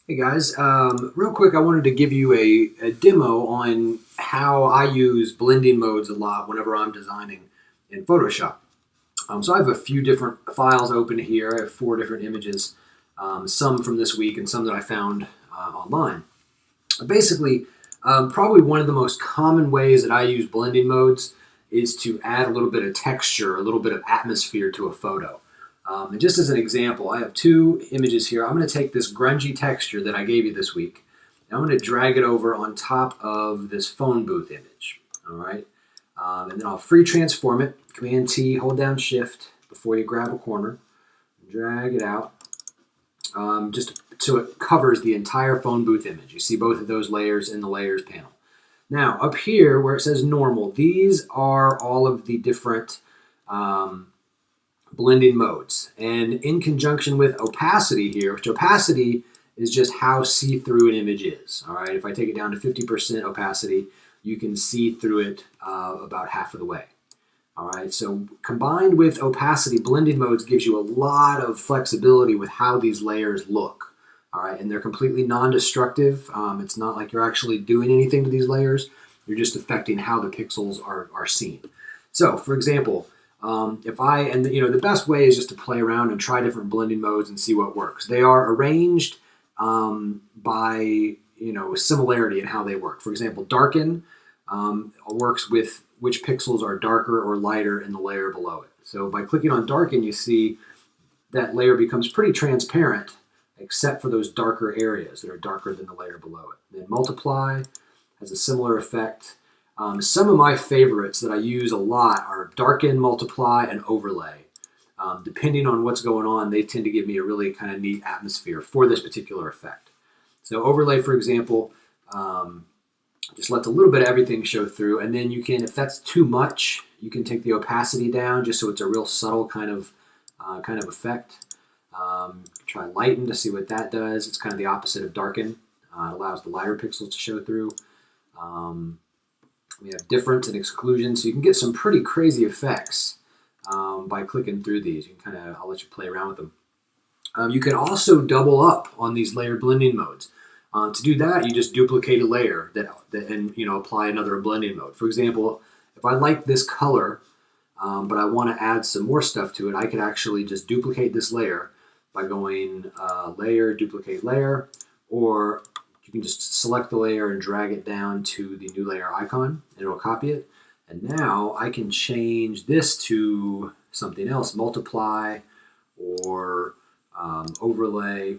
Hey guys, real quick, I wanted to give you a demo on how I use blending modes a lot whenever I'm designing in Photoshop. So I have a few different files open here. I have 4 different images, some from this week and some that I found online. Basically, probably one of the most common ways that I use blending modes is to add a little bit of texture, a little bit of atmosphere to a photo. And just as an example, I have 2 images here. I'm going to take this grungy texture that I gave you this week, and I'm going to drag it over on top of this phone booth image. All right, and then I'll free transform it. Command T, hold down Shift before you grab a corner, drag it out, just so it covers the entire phone booth image. You see both of those layers in the layers panel. Now up here where it says normal, these are all of the different blending modes. And in conjunction with opacity here, which opacity is just how see-through an image is. All right, if I take it down to 50% opacity, you can see through it about half of the way. All right, so combined with opacity, blending modes gives you a lot of flexibility with how these layers look. All right, and they're completely non-destructive. It's not like you're actually doing anything to these layers. You're just affecting how the pixels are seen. So, for example, the best way is just to play around and try different blending modes and see what works. They are arranged by similarity in how they work. For example, darken works with which pixels are darker or lighter in the layer below it. So by clicking on darken, you see that layer becomes pretty transparent, except for those darker areas that are darker than the layer below it. Then multiply has a similar effect. Some of my favorites that I use a lot are darken, multiply, and overlay. Depending on what's going on, they tend to give me a really kind of neat atmosphere for this particular effect. So overlay, for example, just lets a little bit of everything show through, and then you can, if that's too much, you can take the opacity down just so it's a real subtle kind of effect. Try lighten to see what that does. It's kind of the opposite of darken. It allows the lighter pixels to show through. We have difference and exclusion, so you can get some pretty crazy effects by clicking through these. You can I'll let you play around with them. You can also double up on these layer blending modes. To do that, you just duplicate a layer and apply another blending mode. For example, if I like this color, but I want to add some more stuff to it, I could actually just duplicate this layer by going layer, duplicate layer, or you can just select the layer and drag it down to the new layer icon, and it'll copy it. And now I can change this to something else, multiply or overlay.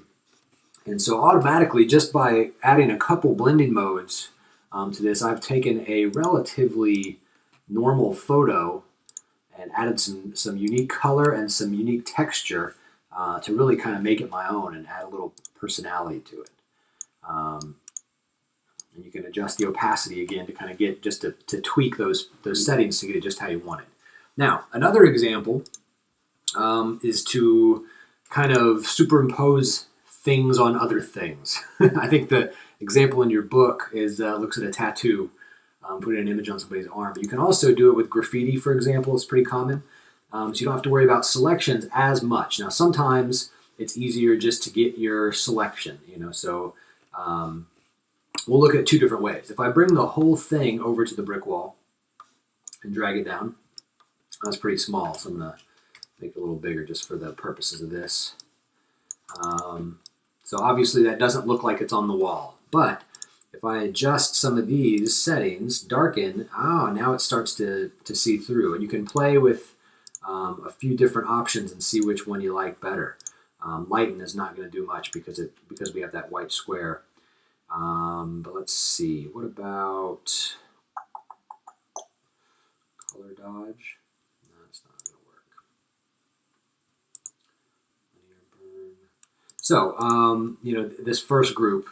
And so automatically, just by adding a couple blending modes to this, I've taken a relatively normal photo and added some unique color and some unique texture to really kind of make it my own and add a little personality to it. And you can adjust the opacity again to kind of get just to tweak those settings to get it just how you want it. Now, another example is to kind of superimpose things on other things. I think the example in your book is looks at a tattoo, putting an image on somebody's arm. But you can also do it with graffiti, for example. It's pretty common. So you don't have to worry about selections as much. Now, sometimes it's easier just to get your selection, so we'll look at 2 different ways. If I bring the whole thing over to the brick wall and drag it down, that's pretty small, so I'm going to make it a little bigger just for the purposes of this. So obviously that doesn't look like it's on the wall, but if I adjust some of these settings, darken, now it starts to see through, and you can play with a few different options and see which one you like better. Lighten is not going to do much because we have that white square. But let's see, what about color dodge? No, it's not going to work. Linear burn. So, this first group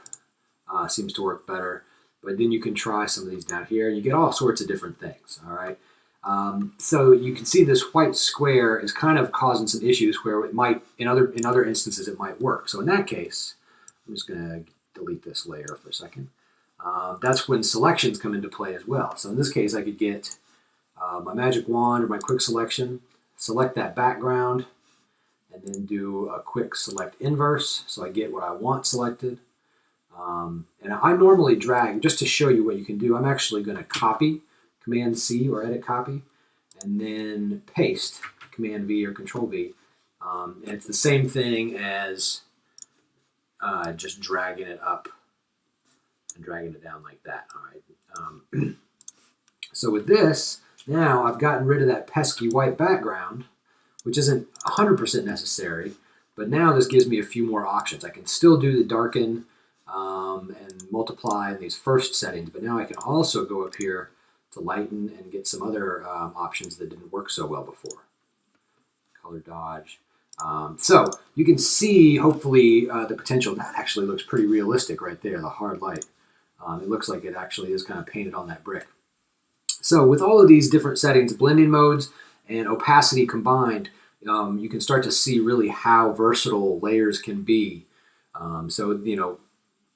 seems to work better, but then you can try some of these down here, and you get all sorts of different things, all right? So you can see this white square is kind of causing some issues where it might, in other instances, it might work. So in that case, I'm just going to delete this layer for a second. That's when selections come into play as well. So in this case, I could get my magic wand or my quick selection, select that background, and then do a quick select inverse so I get what I want selected. And I normally drag, just to show you what you can do, I'm actually going to copy, Command C or edit copy, and then paste, Command V or Control V. And it's the same thing as just dragging it up and dragging it down like that. All right. So with this, now I've gotten rid of that pesky white background, which isn't 100% necessary, but now this gives me a few more options. I can still do the darken and multiply in these first settings, but now I can also go up here to lighten and get some other options that didn't work so well before. Color dodge. So you can see, hopefully, the potential. That actually looks pretty realistic right there, the hard light. It looks like it actually is kind of painted on that brick. So with all of these different settings, blending modes and opacity combined, you can start to see really how versatile layers can be. So, you know,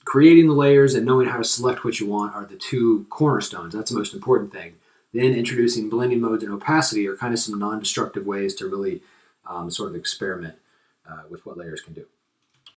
creating the layers and knowing how to select what you want are the two cornerstones. That's the most important thing. Then introducing blending modes and opacity are kind of some non-destructive ways to really sort of experiment with what layers can do.